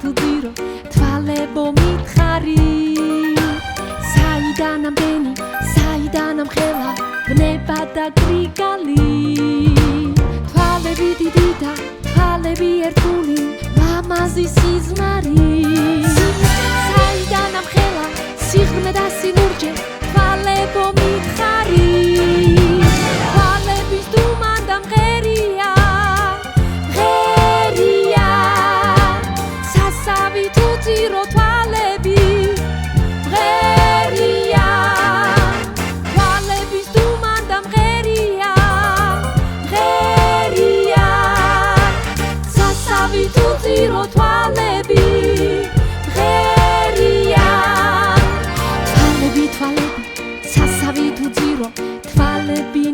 თუ ძირო თვალებო მითხარი საიდან ამდენი საიდან ამხელა ბნება და გრიგალი თვალები დიდი და თვალები ერთგული ლამაზი სიზმარი საიდან ამხელა სიღრმე და სილურჯე თვალებო მითხარი თვალების დუმან და მღერია ღერია სასავი თუ ძირო თვალები ღერია თვალების დუმან და მღერია ღერია სასავი თუ ძირო თვალები ღერია თვალები თვალები სასავი თუ ძირო თვალები